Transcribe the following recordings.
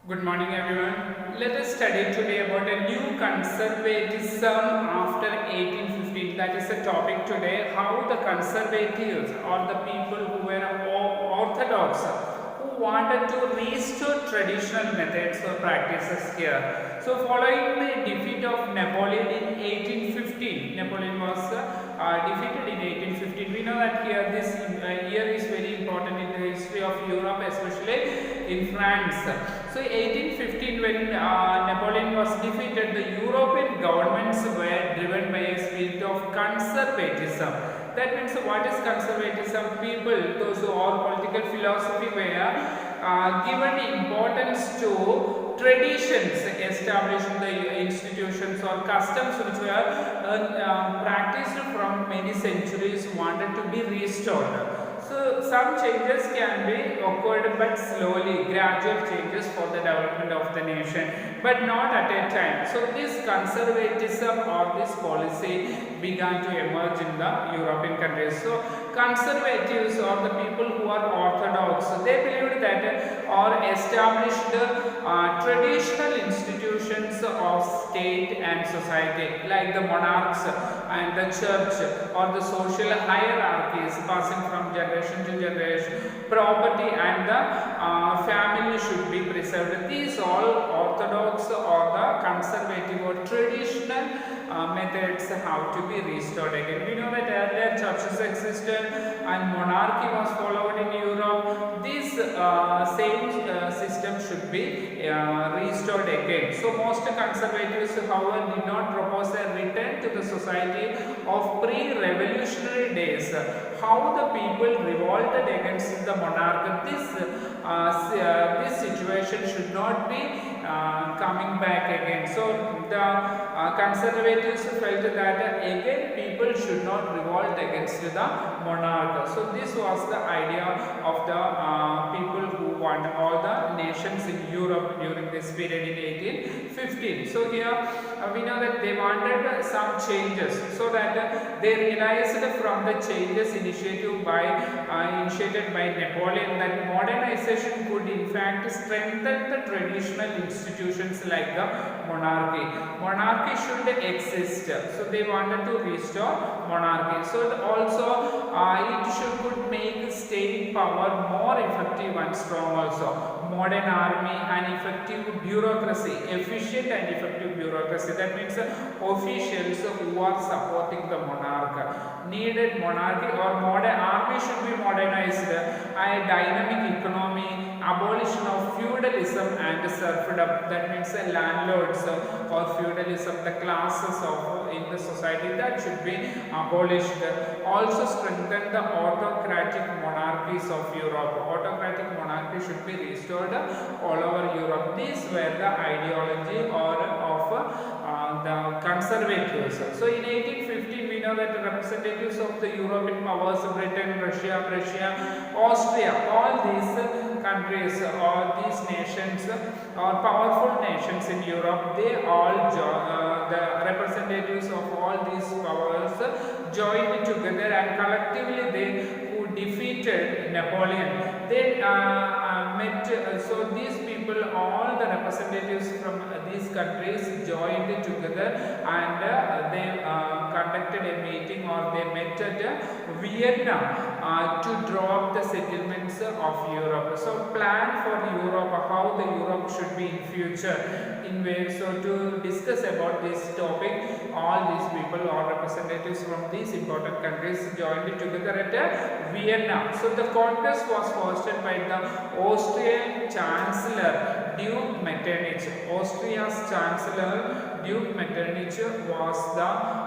Good morning everyone. Let us study today about a new conservatism after 1815. That is the topic today. How the conservatives or the people who were orthodox who wanted to restore traditional methods or practices here. So following the defeat of Napoleon in 1815, Napoleon was defeated in 1815. We know that here this year is very important in the history of Europe, especially in France. So 1815, when Napoleon was defeated, the European governments were driven by a spirit of conservatism. That means what is conservatism? People, those who are political philosophy were given importance to traditions established in the institutions or customs which were practiced from many centuries wanted to be restored. So some changes can be occurred but slowly, gradual changes for the development of the nation, but not at a time. So this conservatism or this policy began to emerge in the European countries. So conservatives or the people who are orthodox, they believed that or established traditional institutions of state and society like the monarchs and the church or the social hierarchies passing from generation to generation. Property and the family should be preserved. These all orthodox or the conservative or traditional methods have to be restored again. We know that earlier churches existed and monarchy was followed in Europe. This same system should be restored again. So most conservatives, however, did not propose a return to the society of pre-revolutionary days. How the people revolted against the monarch. This situation should not be coming back again. So the conservatives felt that again people should not revolt against the monarch. So this was the idea of the people who want all the nations in Europe during this period in 1815. So here we know that they wanted some changes, so that they realized from the changes initiated by Napoleon that modernization could in fact strengthen the traditional institutions like the monarchy. Monarchy should exist, so they wanted to restore monarchy. So also it could make state power more effective and strong also. Modern army and effective bureaucracy, efficient and effective bureaucracy. That means officials who are supporting the monarch. Needed monarchy or modern army should be modernized. A dynamic economy, abolition of feudalism and serfdom. That means landlords or feudalism, the classes of in the society, that should be abolished. Also strengthen the autocratic monarchies of Europe. Autocratic monarchy should be restored all over Europe. These were the ideology or of the conservatives. So in 1815 we know that the representatives of the European powers, Britain, Russia, Prussia, Austria, all these countries or these nations or powerful nations in Europe, they all the representatives of all these powers joined together and collectively they who defeated Napoleon. They met, so these people, all the representatives from these countries joined together and they conducted a meeting or they met at Vienna to draw up the settlements of Europe. So plan for Europe, how the Europe should be in future in ways. So to discuss about this topic, all these people or representatives from these important countries joined together at Vienna. So the congress was hosted by the Austrian Chancellor Duke Metternich. Austria's Chancellor Duke Metternich was the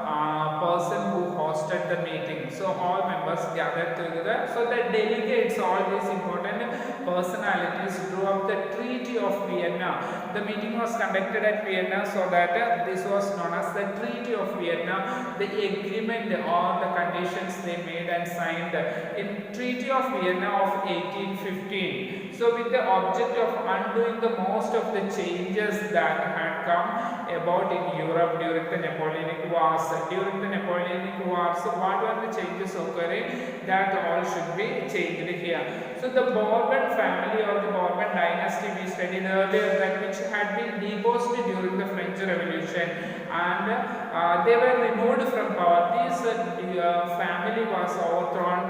person who hosted the meeting. So all members gathered together. So the delegates, all these important personalities, drew up the Treaty of Vienna. The meeting was conducted at Vienna, so that this was known as the Treaty of Vienna. The agreement or the conditions they made and signed in Treaty of Vienna of 1815. So with the object of undoing the most of the changes that had come about about in Europe during the Napoleonic Wars. During the Napoleonic Wars, what were the changes occurring? That all should be changed here. So the Bourbon family or the Bourbon dynasty we studied earlier, that which had been deposed during the French Revolution, and they were removed from power. This family was overthrown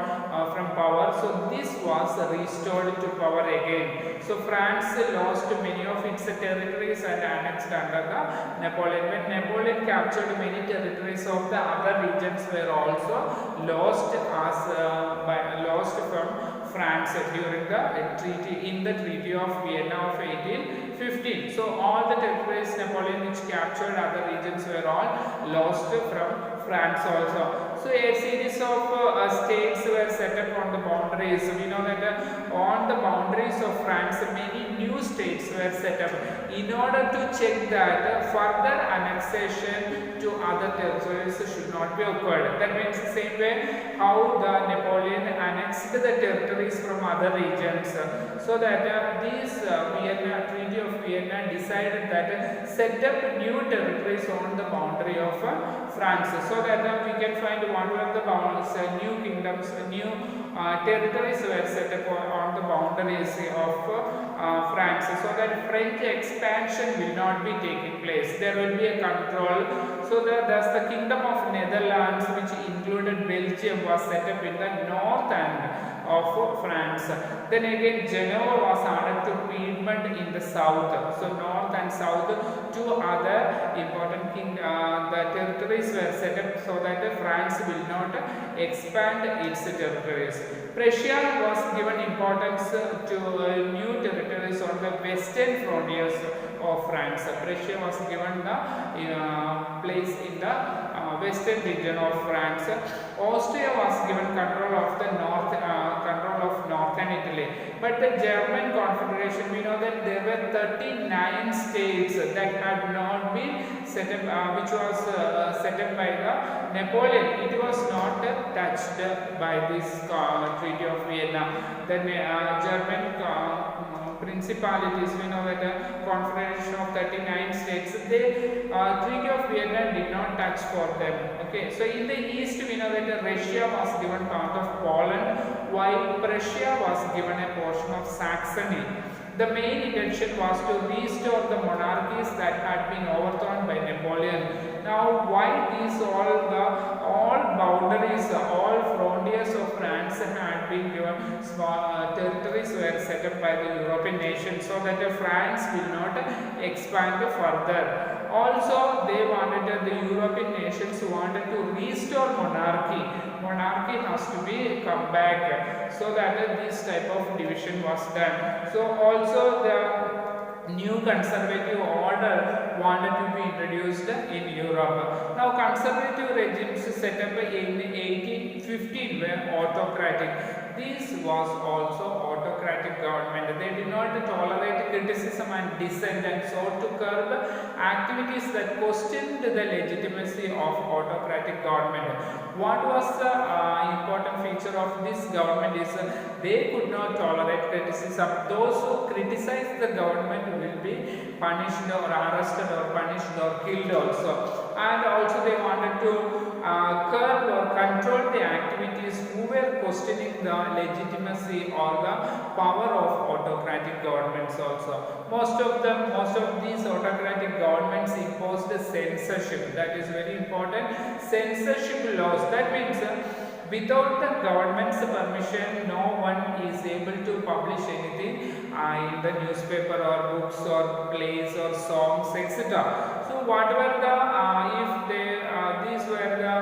from power, so this was restored to power again. So France lost many of its territories and annexed under the Napoleon. When Napoleon captured many territories of the other regions were also lost lost from France during the Treaty of Vienna of 1815. So all the territories Napoleon which captured other regions were all lost from France also. So a series of states were set up on the boundaries. We know that on the boundaries of France many new states were set up in order to check that further annexation to other territories should not be occurred. That means the same way how the Napoleon annexed the territories from other regions, so that these Vienna Treaty of Vienna decided that set up new territories on the boundary of France, so that we can find what were the boundaries, new kingdoms, new territories were set up on the boundaries of France, so that French expansion will not be taking place. There will be a control. So thus the Kingdom of Netherlands, which included Belgium, was set up in the north end of France. Then again Genoa was added to Piedmont in the south. So north and south, two other important the territories were set up so that France will not expand its territories. Prussia was given importance to new territories on the western frontiers of France. Prussia was given the place in the western region of France. Austria was given control of the northern Italy. But the German Confederation, we know that there were 39 states that had not been set up, which was set up by the Napoleon. It was not touched by this Treaty of Vienna. Then German principalities, we know that a confederation of 39 states, the Treaty of Vienna did not touch for them. Okay, so in the east we know that Russia was given part of Poland, while Prussia was given a portion of Saxony. The main intention was to restore the monarchies that had been overthrown by Napoleon. Now, why these all boundaries, all frontiers of France had been given, small territories were set up by the European nations so that France will not expand further. Also, they wanted, the European nations wanted to restore monarchy. Monarchy has to be come back, so that this type of division was done. So also the new conservative order wanted to be introduced in Europe. Now conservative regimes set up in 1815 were autocratic. This was also autocratic government. They did not tolerate criticism and dissent and sought to curb activities that questioned the legitimacy of autocratic government. What was the important feature of this government is they could not tolerate criticism. Those who criticize the government will be punished or arrested or punished or killed also. And also they wanted to curb or control the activities who were questioning the legitimacy or the power of autocratic governments also. Most of these autocratic governments imposed censorship. That is very important. Censorship laws. That means without the government's permission, no one is able to publish anything in the newspaper or books or plays or songs, etc. So whatever if these were the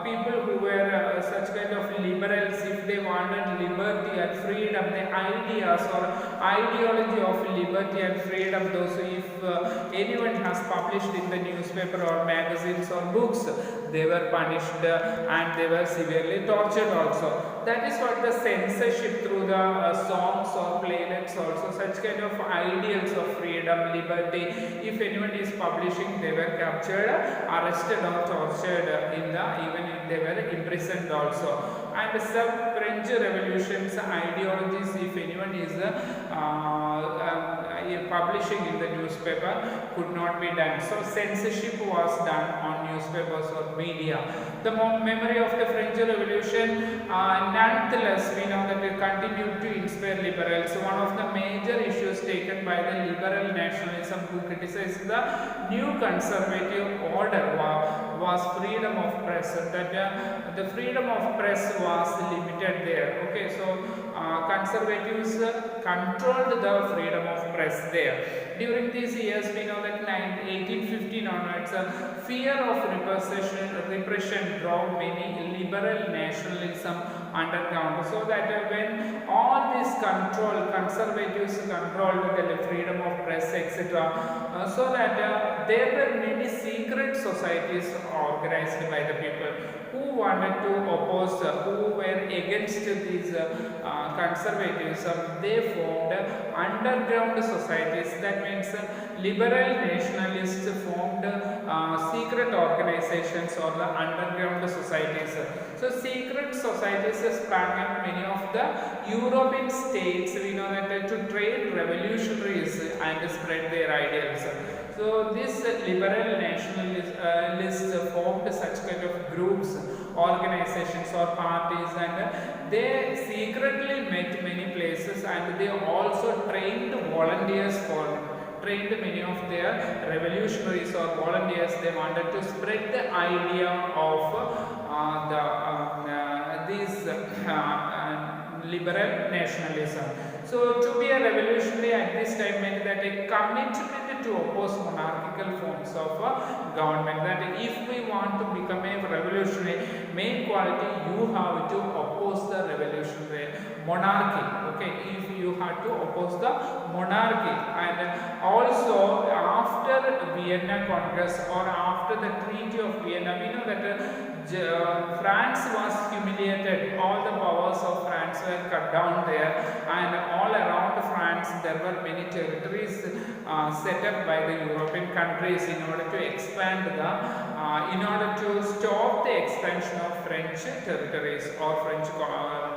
people who were such kind of liberals, if they wanted liberty and freedom, the ideas or ideology of liberty and freedom, those if anyone has published in the newspaper or magazines or books, they were punished and they were severely tortured also. That is what the censorship through the songs or playlists also, such kind of ideals of freedom, liberty. If anyone is publishing, they were captured, arrested or tortured even if they were imprisoned also. And some French revolutions ideologies, if anyone is publishing in the newspaper could not be done. So censorship was done on newspapers or media. The memory of the French Revolution, nonetheless, we know that it continued to inspire liberals. One of the major issues taken by the liberal nationalism who criticized the new conservative order was freedom of press. That the freedom of press was limited there. Okay, so conservatives controlled the freedom of press there. During these years, we know that 1815 onwards, fear of repression drove many liberal nationalism underground. So that when all this conservatives controlled the freedom of press, etc., so that there were many secret societies organized by the people who wanted to oppose, who were against these conservatism. They formed underground societies. That means liberal nationalists formed secret organizations or the underground societies. So secret societies sprang up many of the European states. We know that to train revolutionaries and spread their ideals. So this liberal nationalists formed such kind of groups, organizations or parties, and they secretly met many places, and they also trained volunteers trained many of their revolutionaries or volunteers. They wanted to spread the idea of these liberal nationalism. So to be a revolutionary at this time meant that a commitment to oppose monarchical forms of government. That if we want to become a revolutionary, main quality, you have to oppose the revolutionary monarchy. Okay, if you have to oppose the monarchy. And also after Vienna Congress or after the Treaty of Vienna, we know that France was humiliated. All the powers of France were cut down there, and all around France there were many territories set up by the European countries in order to expand in order to stop the expansion of French territories or French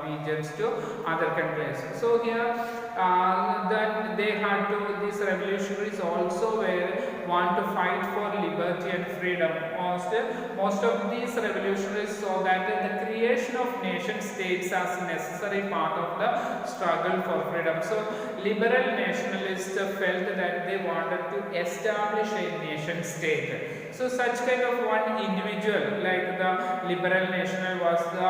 regions to other countries. So here that they had to, these revolutionaries also want to fight for liberty and freedom. Most of these revolutionaries saw that the creation of nation states as a necessary part of the struggle for freedom. So liberal nationalists felt that they wanted to establish a nation state. So such kind of one individual like the liberal national was the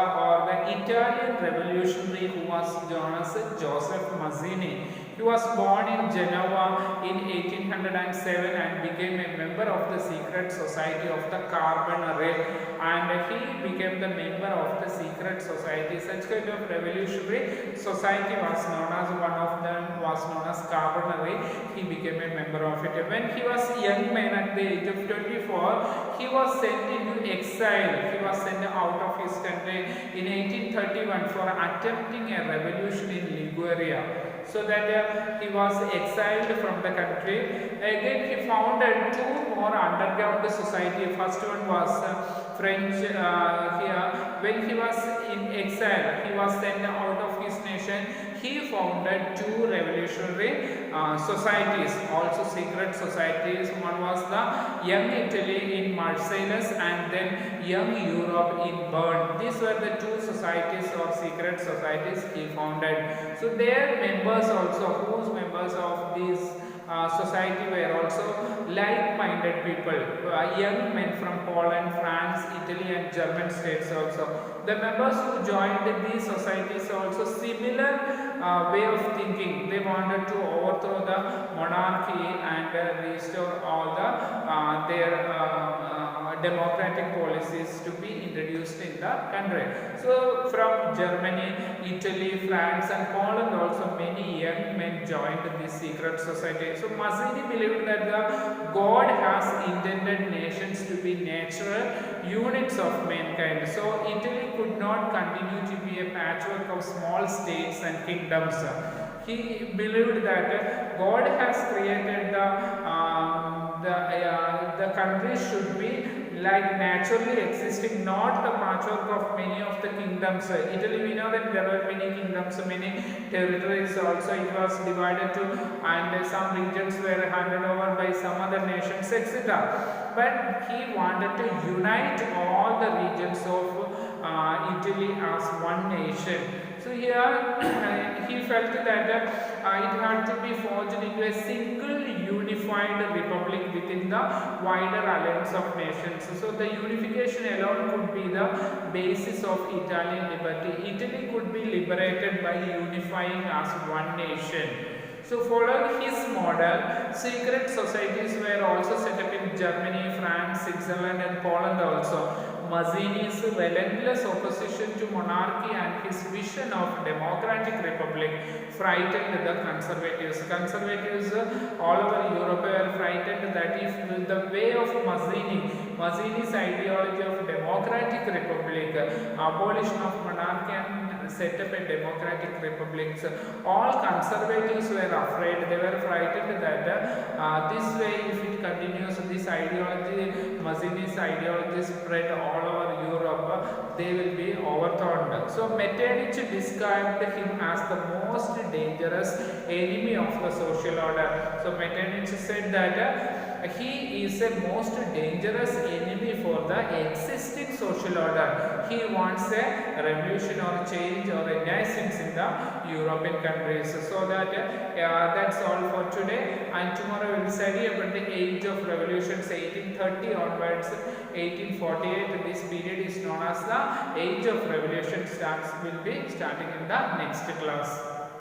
Italian revolutionary who was known as Joseph Mazzini. He was born in Genoa in 1807 and became a member of the secret society of the Carbonari, and he became the member of the secret society. Such kind of revolutionary society was known as, one of them was known as Carbonari. He became a member of it. When he was a young man at the age of 24, he was sent into exile. He was sent out of his country in 1831 for attempting a revolution in Liguria. So that he was exiled from the country. Again he founded two more underground society. First one was French here. When he was in exile, he was sent out of his nation. He founded two revolutionary societies, also secret societies. One was the Young Italy in Marseilles and then Young Europe in Bern. These were the two societies or secret societies he founded. So their members also, whose members of these society were also like-minded people, young men from Poland, France, Italy and German states also. The members who joined these societies also similar way of thinking. They wanted to overthrow the monarchy and restore all the their democratic policies to be introduced in the country. So from Germany, Italy, France and Poland also many young men joined this secret society. So Mazzini believed that the God has intended nations to be natural units of mankind. So Italy could not continue to be a patchwork of small states and kingdoms. He believed that God has created the country should be like naturally existing, not the patchwork of many of the kingdoms. Italy, we know that there were many kingdoms, many territories also it was divided to, and some regions were handed over by some other nations, etc. But he wanted to unite all the regions of Italy as one nation. So here he felt that it had to be forged into a single unified republic within the wider alliance of nations. So the unification alone could be the basis of Italian liberty. Italy could be liberated by unifying as one nation. So following his model, secret societies were also set up in Germany, France, Switzerland and Poland also. Mazzini's relentless opposition to monarchy and his vision of democratic republic frightened the conservatives. Conservatives all over Europe were frightened that if the way of Mazzini's ideology of democratic republic, abolition of monarchy and set up a democratic republic, all conservatives were afraid, they were frightened that this way if it continues, this ideology, Mazzini's ideology spread all over Europe, they will be overthrown. So Metternich described him as the most dangerous enemy of the social order. So Metternich said that he is a most dangerous enemy for the existing social order. He wants a revolution or change or renaissance in the European countries. So that that's all for today, and tomorrow we will study about the age of revolutions, 1830 onwards 1848. This period is known as the age of revolution. Will be starting in the next class.